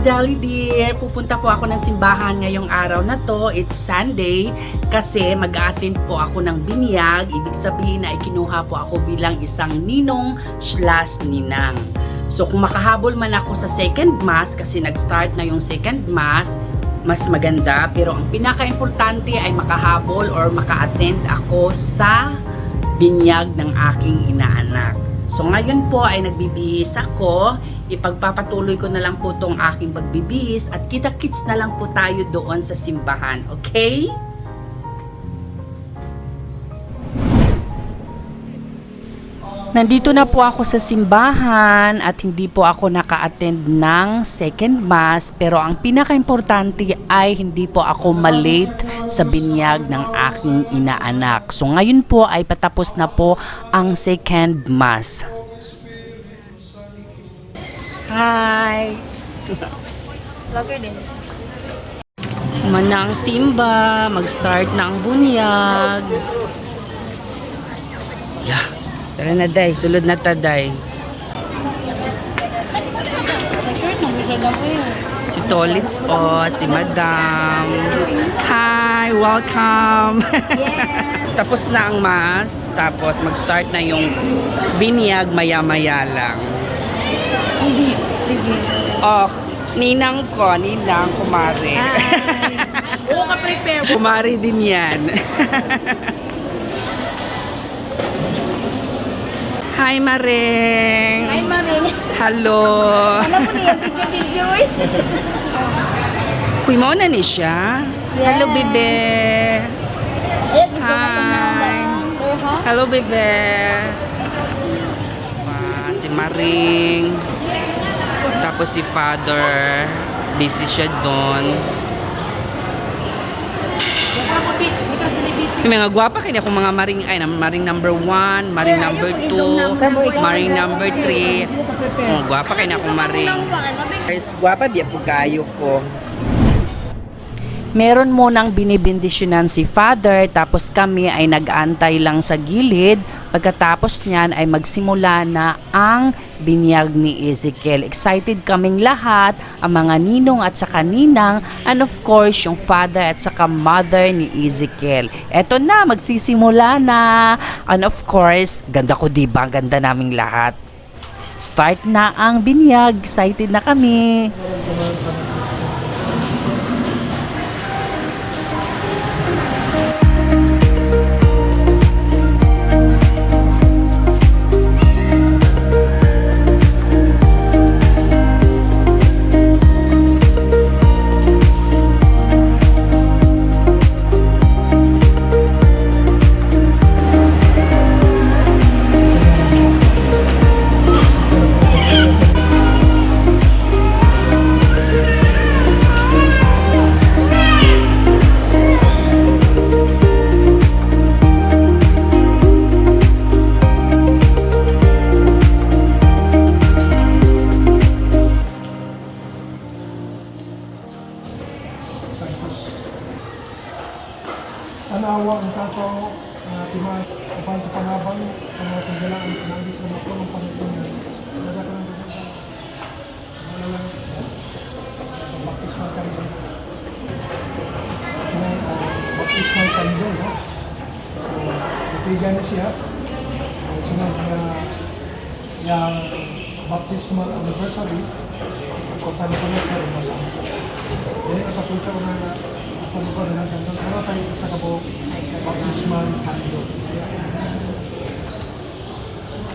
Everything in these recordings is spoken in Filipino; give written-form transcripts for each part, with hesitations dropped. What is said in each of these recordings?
Dali dear, pupunta po ako ng simbahan ngayong araw na to. It's Sunday kasi mag-a-attend po ako ng binyag. Ibig sabihin na ikinuha po ako bilang isang ninong/ninang. So kung makahabol man ako sa second mass kasi nag-start na yung second mass, mas maganda. Pero ang pinaka-importante ay makahabol or maka-attend ako sa binyag ng aking inaanak. So ngayon po ay nagbibihis ako, ipagpapatuloy ko na lang po tong aking pagbibihis at kita-kits na lang po tayo doon sa simbahan, okay? Nandito na po ako sa simbahan at hindi po ako naka-attend ng second mass, pero ang pinaka-importante ay hindi po ako malate sa binyag ng aking inaanak. So ngayon po ay patapos na po ang second mass. Hi! Vlogger din. Man na ang simba, mag-start na ang bunyag. Yeah. Tara na day, sulod na ta day. Si Tolits si Madam. Hi, welcome. Tapos na ang mass, tapos mag-start na yung binyag maya-maya lang. Hindi. Oh, ninang kumari. Oo, ka-prepare. Kumari din yan. Hi, Maring. Hi, Maring. Hello. Alam mo niya, video eh. Kuy mo na ni siya. Yes. Hello, bebe. Hi. Hello, bebe. Si Maring. Tapos si Father. Busy siya doon. Yung mga gwapa kaya akong mga maring ay maring number 1, maring number 2, maring number 3. Gwapa kaya akong maring. Guys, gwapa biya po kayo ko. Meron munang binibindisyonan si Father, tapos kami ay nag-aantay lang sa gilid. Pagkatapos niyan ay magsimula na ang binyag ni Ezekiel. Excited kaming lahat, ang mga ninong at saka ninang, and of course yung father at saka mother ni Ezekiel. Eto na, magsisimula na. And of course, ganda ko diba? Ganda naming lahat. Start na ang binyag. Excited na kami. Tanawa ang tato timaan upang sa panabang sa mga tanggalaan ng sa mga punong Panginoon. Nagkakaroon ng dito. Wala lang baptismal kando. Baptismal kando, no? So, itigan na siya. Sunod na yung baptismal anniversary. Importante ko na sa rin lang. Yan ang tapos sa una na sa lugar na gandang pero tayo sa kabok baptismal kando.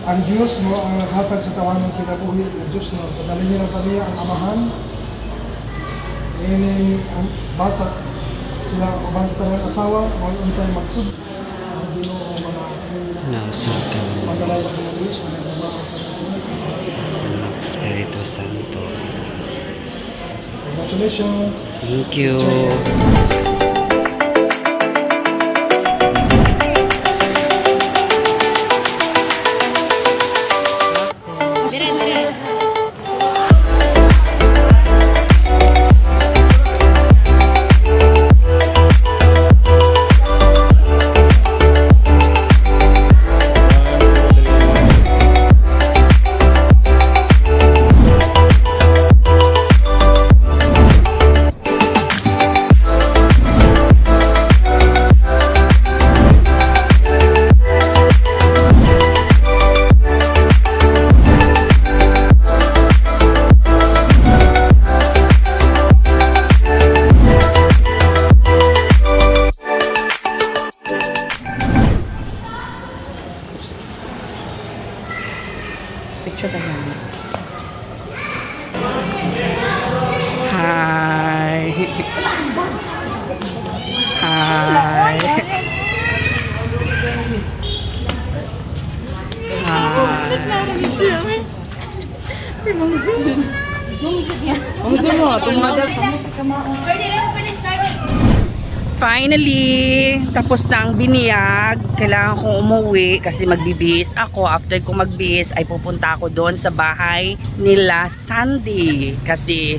Ang Diyos mo ang naghatag sa tawanan ng kinabuhi ng Diyos mo. Padalhin niya ng pamilya ang amahan. Ngayon ang bata sila uban sa tanong asawa mga untay magtub. Ang Ginoo ang mga padalay ng mga Diyos ang nagbabakan sa Espiritu Santo. congratulations. Thank you. Hi. Finally, tapos na ang biniyag. Kailangan kong umuwi kasi magbibihis ako. After ko magbihis ay pupunta ako doon sa bahay nila Sandy kasi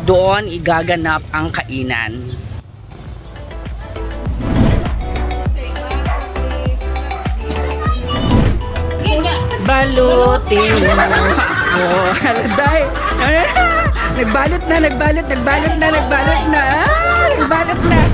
doon igaganap ang kainan. Balutin mo ako. Dahil, nagbalot na.